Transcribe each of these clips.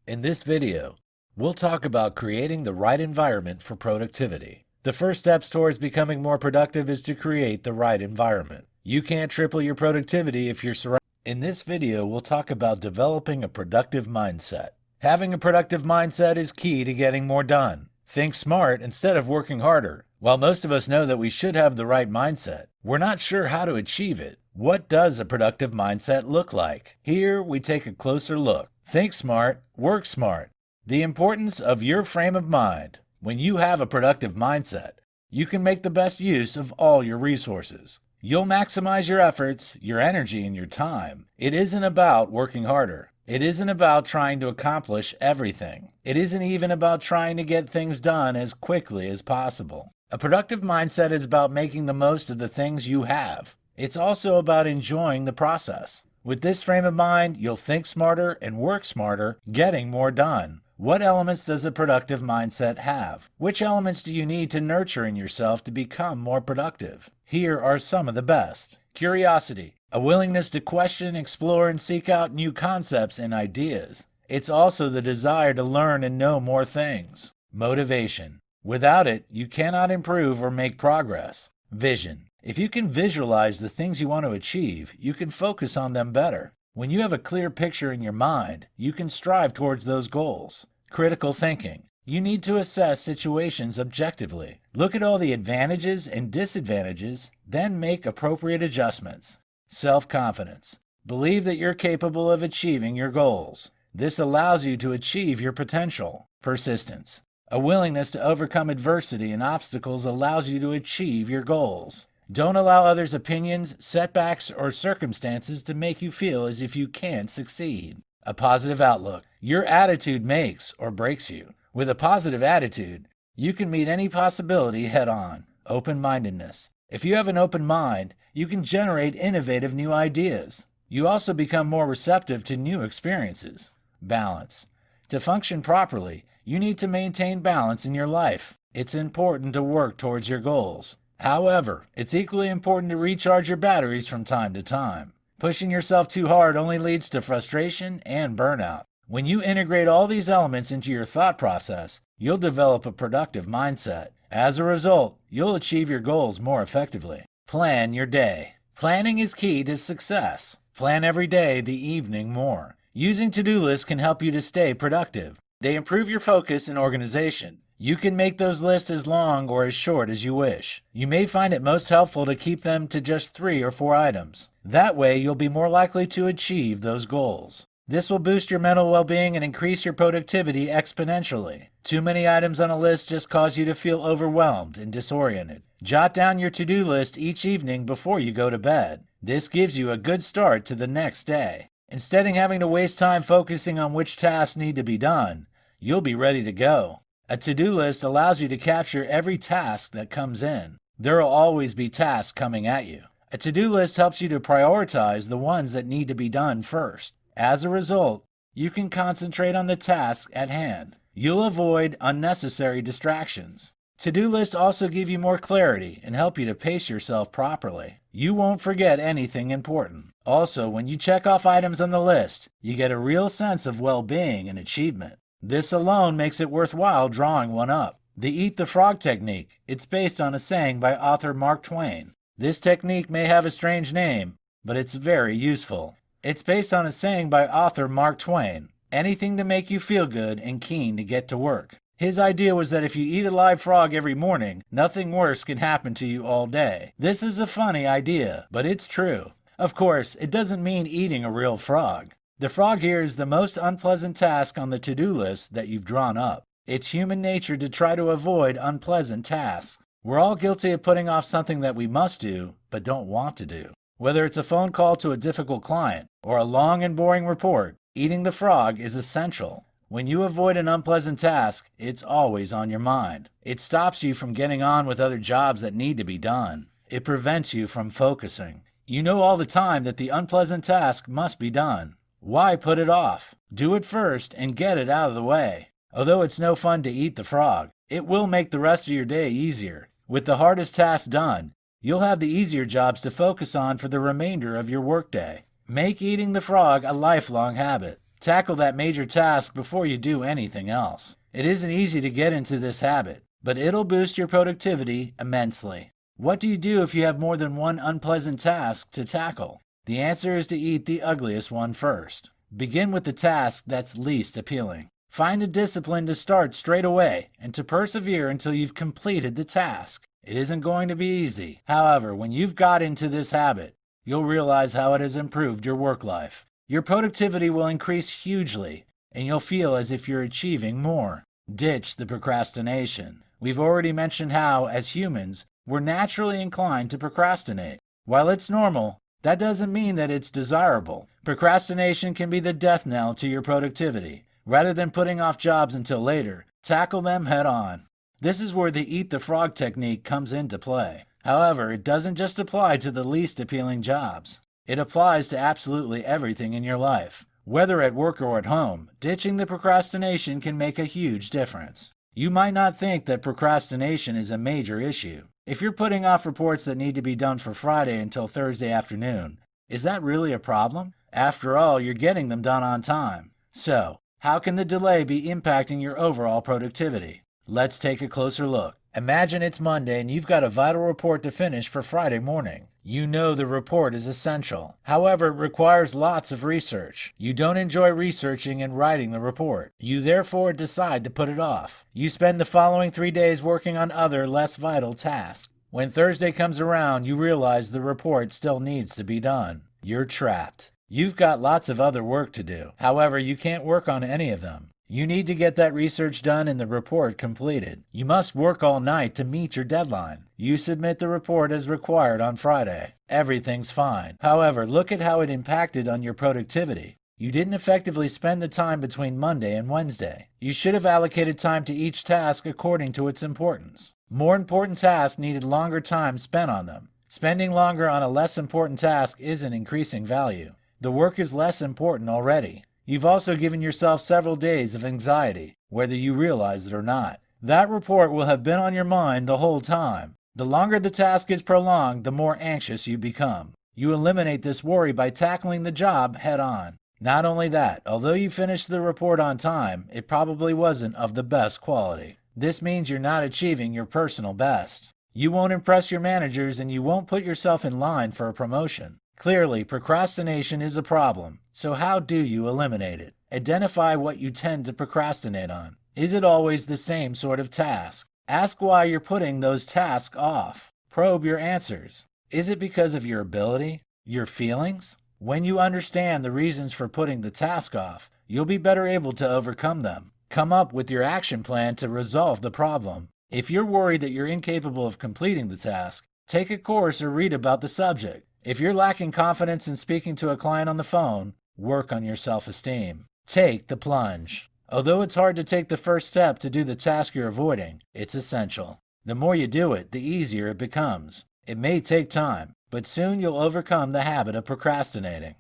In this video, we'll talk about creating the right environment for productivity. The first steps towards becoming more productive is to create the right environment. You can't triple your productivity if you're surrounded. In this video, we'll talk about developing a productive mindset. Having a productive mindset is key to getting more done. Think smart instead of working harder. While most of us know that we should have the right mindset, we're not sure how to achieve it. What does a productive mindset look like? Here, we take a closer look. Think smart, work smart. The importance of your frame of mind. When you have a productive mindset, you can make the best use of all your resources. You'll maximize your efforts, your energy, and your time. It isn't about working harder. It isn't about trying to accomplish everything. It isn't even about trying to get things done as quickly as possible. A productive mindset is about making the most of the things you have. It's also about enjoying the process. With this frame of mind, you'll think smarter and work smarter, getting more done. What elements does a productive mindset have? Which elements do you need to nurture in yourself to become more productive? Here are some of the best. Curiosity, a willingness to question, explore, and seek out new concepts and ideas. It's also the desire to learn and know more things. Motivation. Without it, you cannot improve or make progress. Vision. If you can visualize the things you want to achieve, you can focus on them better. When you have a clear picture in your mind, you can strive towards those goals. Critical thinking. You need to assess situations objectively. Look at all the advantages and disadvantages, then make appropriate adjustments. Self-confidence. Believe that you're capable of achieving your goals. This allows you to achieve your potential. Persistence. A willingness to overcome adversity and obstacles allows you to achieve your goals. Don't allow others' opinions, setbacks, or circumstances to make you feel as if you can't succeed. A positive outlook. Your attitude makes or breaks you. With a positive attitude, you can meet any possibility head-on. Open-mindedness. If you have an open mind, you can generate innovative new ideas. You also become more receptive to new experiences. Balance. To function properly, you need to maintain balance in your life. It's important to work towards your goals. However, it's equally important to recharge your batteries from time to time. Pushing yourself too hard only leads to frustration and burnout. When you integrate all these elements into your thought process, you'll develop a productive mindset. As a result, you'll achieve your goals more effectively. Plan your day. Planning is key to success. Plan every day, the evening more. Using to-do lists can help you to stay productive. They improve your focus and organization. You can make those lists as long or as short as you wish. You may find it most helpful to keep them to just 3 or 4 items. That way, you'll be more likely to achieve those goals. This will boost your mental well-being and increase your productivity exponentially. Too many items on a list just cause you to feel overwhelmed and disoriented. Jot down your to-do list each evening before you go to bed. This gives you a good start to the next day. Instead of having to waste time focusing on which tasks need to be done, you'll be ready to go. A to-do list allows you to capture every task that comes in. There will always be tasks coming at you. A to-do list helps you to prioritize the ones that need to be done first. As a result, you can concentrate on the task at hand. You'll avoid unnecessary distractions. To-do lists also give you more clarity and help you to pace yourself properly. You won't forget anything important. Also, when you check off items on the list, you get a real sense of well-being and achievement. This alone makes it worthwhile drawing one up. The Eat the Frog technique. It's based on a saying by author Mark Twain. This technique may have a strange name, but it's very useful. It's based on a saying by author Mark Twain. Anything to make you feel good and keen to get to work. His idea was that if you eat a live frog every morning, nothing worse can happen to you all day. This is a funny idea, but it's true. Of course, it doesn't mean eating a real frog. The frog here is the most unpleasant task on the to-do list that you've drawn up. It's human nature to try to avoid unpleasant tasks. We're all guilty of putting off something that we must do, but don't want to do. Whether it's a phone call to a difficult client or a long and boring report, eating the frog is essential. When you avoid an unpleasant task, it's always on your mind. It stops you from getting on with other jobs that need to be done. It prevents you from focusing. You know all the time that the unpleasant task must be done. Why put it off? Do it first and get it out of the way. Although it's no fun to eat the frog, it will make the rest of your day easier. With the hardest tasks done, you'll have the easier jobs to focus on for the remainder of your workday. Make eating the frog a lifelong habit. Tackle that major task before you do anything else. It isn't easy to get into this habit, but it'll boost your productivity immensely. What do you do if you have more than one unpleasant task to tackle? The answer is to eat the ugliest one first. Begin with the task that's least appealing. Find a discipline to start straight away and to persevere until you've completed the task. It isn't going to be easy. However, when you've got into this habit, you'll realize how it has improved your work life. Your productivity will increase hugely, and you'll feel as if you're achieving more. Ditch the procrastination. We've already mentioned how, as humans, we're naturally inclined to procrastinate. While it's normal, that doesn't mean that it's desirable. Procrastination can be the death knell to your productivity. Rather than putting off jobs until later, tackle them head on. This is where the eat the frog technique comes into play. However, it doesn't just apply to the least appealing jobs. It applies to absolutely everything in your life. Whether at work or at home, ditching the procrastination can make a huge difference. You might not think that procrastination is a major issue. If you're putting off reports that need to be done for Friday until Thursday afternoon, is that really a problem? After all, you're getting them done on time. So, how can the delay be impacting your overall productivity? Let's take a closer look. Imagine it's Monday and you've got a vital report to finish for Friday morning. You know the report is essential. However, it requires lots of research. You don't enjoy researching and writing the report. You therefore decide to put it off. You spend the following 3 days working on other, less vital tasks. When Thursday comes around, you realize the report still needs to be done. You're trapped. You've got lots of other work to do. However, you can't work on any of them. You need to get that research done and the report completed. You must work all night to meet your deadline. You submit the report as required on Friday. Everything's fine. However, look at how it impacted on your productivity. You didn't effectively spend the time between Monday and Wednesday. You should have allocated time to each task according to its importance. More important tasks needed longer time spent on them. Spending longer on a less important task isn't increasing value. The work is less important already. You've also given yourself several days of anxiety, whether you realize it or not. That report will have been on your mind the whole time. The longer the task is prolonged, the more anxious you become. You eliminate this worry by tackling the job head on. Not only that, although you finished the report on time, it probably wasn't of the best quality. This means you're not achieving your personal best. You won't impress your managers and you won't put yourself in line for a promotion. Clearly, procrastination is a problem, so how do you eliminate it? Identify what you tend to procrastinate on. Is it always the same sort of task? Ask why you're putting those tasks off. Probe your answers. Is it because of your ability? Your feelings? When you understand the reasons for putting the task off, you'll be better able to overcome them. Come up with your action plan to resolve the problem. If you're worried that you're incapable of completing the task, take a course or read about the subject. If you're lacking confidence in speaking to a client on the phone, work on your self-esteem. Take the plunge. Although it's hard to take the first step to do the task you're avoiding, it's essential. The more you do it, the easier it becomes. It may take time, but soon you'll overcome the habit of procrastinating.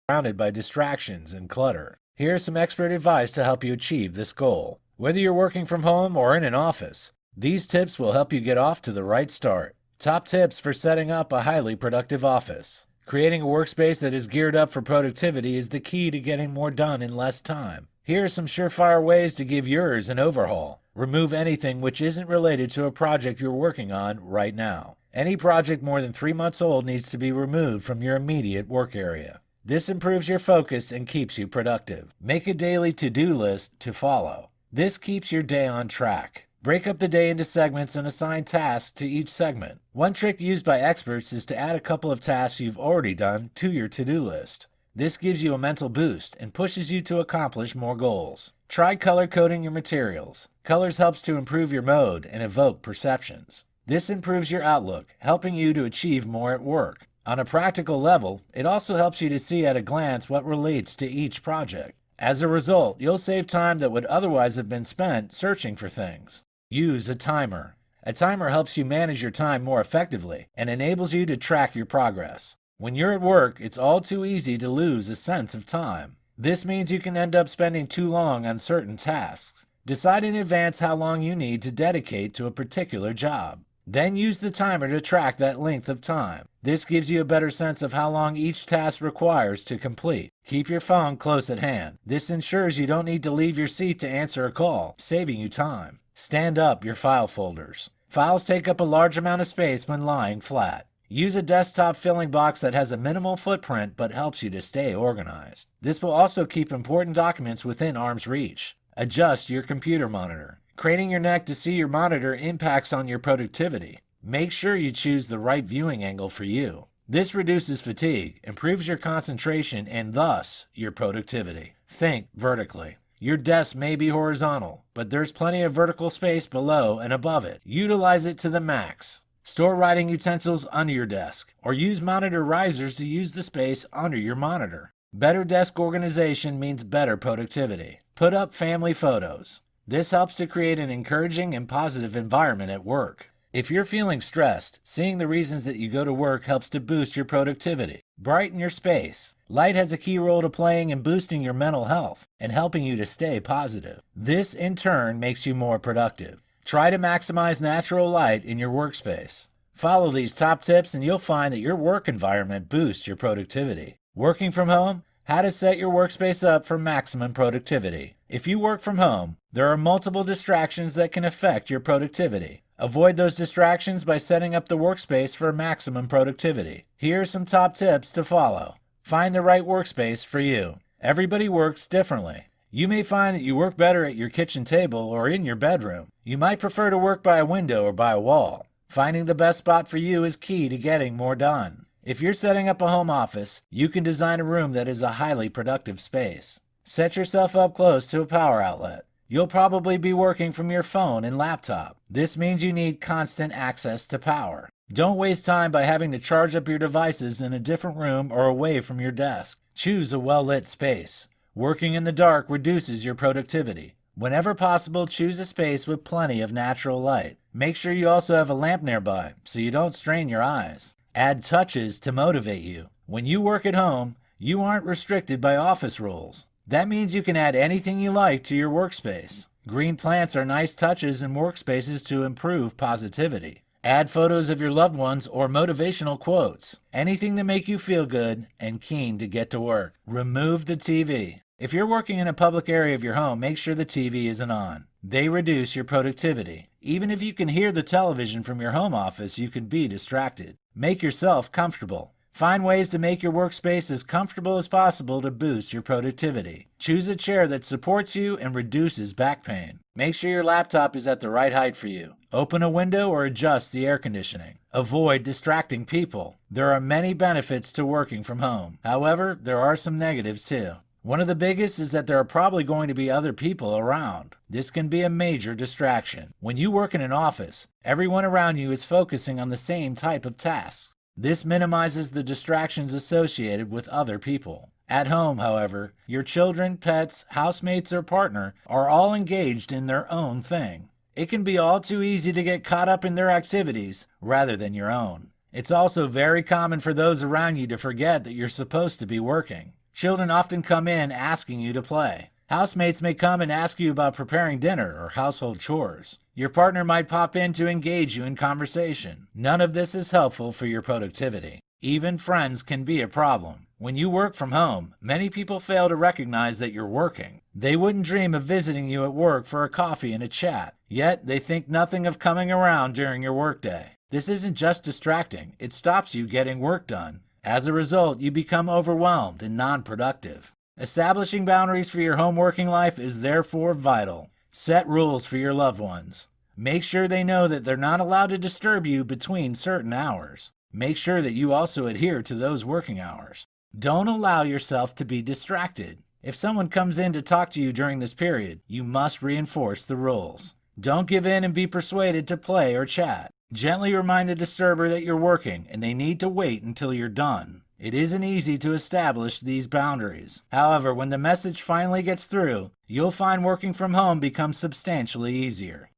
Surrounded by distractions and clutter. Here's some expert advice to help you achieve this goal. Whether you're working from home or in an office, these tips will help you get off to the right start. Top tips for setting up a highly productive office. Creating a workspace that is geared up for productivity is the key to getting more done in less time. Here are some surefire ways to give yours an overhaul. Remove anything which isn't related to a project you're working on right now. Any project more than 3 months old needs to be removed from your immediate work area. This improves your focus and keeps you productive. Make a daily to-do list to follow. This keeps your day on track. Break up the day into segments and assign tasks to each segment. One trick used by experts is to add a couple of tasks you've already done to your to-do list. This gives you a mental boost and pushes you to accomplish more goals. Try color coding your materials. Colors helps to improve your mode and evoke perceptions. This improves your outlook, helping you to achieve more at work. On a practical level, it also helps you to see at a glance what relates to each project. As a result, you'll save time that would otherwise have been spent searching for things. Use a timer. A timer helps you manage your time more effectively and enables you to track your progress. When you're at work, it's all too easy to lose a sense of time. This means you can end up spending too long on certain tasks. Decide in advance how long you need to dedicate to a particular job. Then use the timer to track that length of time. This gives you a better sense of how long each task requires to complete. Keep your phone close at hand. This ensures you don't need to leave your seat to answer a call, saving you time. Stand up your file folders. Files take up a large amount of space when lying flat. Use a desktop filling box that has a minimal footprint but helps you to stay organized. This will also keep important documents within arm's reach. Adjust your computer monitor. Craning your neck to see your monitor impacts on your productivity. Make sure you choose the right viewing angle for you. This reduces fatigue, improves your concentration, and thus your productivity. Think vertically. Your desk may be horizontal, but there's plenty of vertical space below and above it. Utilize it to the max. Store writing utensils under your desk, or use monitor risers to use the space under your monitor. Better desk organization means better productivity. Put up family photos. This helps to create an encouraging and positive environment at work. If you're feeling stressed, seeing the reasons that you go to work helps to boost your productivity. Brighten your space. Light has a key role to playing in boosting your mental health and helping you to stay positive. This, in turn, makes you more productive. Try to maximize natural light in your workspace. Follow these top tips and you'll find that your work environment boosts your productivity. Working from home? How to set your workspace up for maximum productivity. If you work from home, there are multiple distractions that can affect your productivity. Avoid those distractions by setting up the workspace for maximum productivity. Here are some top tips to follow. Find the right workspace for you. Everybody works differently. You may find that you work better at your kitchen table or in your bedroom. You might prefer to work by a window or by a wall. Finding the best spot for you is key to getting more done. If you're setting up a home office, you can design a room that is a highly productive space. Set yourself up close to a power outlet. You'll probably be working from your phone and laptop. This means you need constant access to power. Don't waste time by having to charge up your devices in a different room or away from your desk. Choose a well-lit space. Working in the dark reduces your productivity. Whenever possible, choose a space with plenty of natural light. Make sure you also have a lamp nearby so you don't strain your eyes. Add touches to motivate you. When you work at home, you aren't restricted by office rules. That means you can add anything you like to your workspace. Green plants are nice touches in workspaces to improve positivity. Add photos of your loved ones or motivational quotes. Anything to make you feel good and keen to get to work. Remove the TV. If you're working in a public area of your home, make sure the TV isn't on. They reduce your productivity. Even if you can hear the television from your home office, you can be distracted. Make yourself comfortable. Find ways to make your workspace as comfortable as possible to boost your productivity. Choose a chair that supports you and reduces back pain. Make sure your laptop is at the right height for you. Open a window or adjust the air conditioning. Avoid distracting people. There are many benefits to working from home. However, there are some negatives too. One of the biggest is that there are probably going to be other people around. This can be a major distraction. When you work in an office, everyone around you is focusing on the same type of tasks. This minimizes the distractions associated with other people. At home, however, your children, pets, housemates, or partner are all engaged in their own thing. It can be all too easy to get caught up in their activities rather than your own. It's also very common for those around you to forget that you're supposed to be working. Children often come in asking you to play. Housemates may come and ask you about preparing dinner or household chores. Your partner might pop in to engage you in conversation. None of this is helpful for your productivity. Even friends can be a problem. When you work from home, many people fail to recognize that you're working. They wouldn't dream of visiting you at work for a coffee and a chat, yet they think nothing of coming around during your workday. This isn't just distracting, it stops you getting work done. As a result, you become overwhelmed and non-productive. Establishing boundaries for your home working life is therefore vital. Set rules for your loved ones. Make sure they know that they're not allowed to disturb you between certain hours. Make sure that you also adhere to those working hours. Don't allow yourself to be distracted. If someone comes in to talk to you during this period, you must reinforce the rules. Don't give in and be persuaded to play or chat. Gently remind the disturber that you're working and they need to wait until you're done. It isn't easy to establish these boundaries. However, when the message finally gets through, you'll find working from home becomes substantially easier.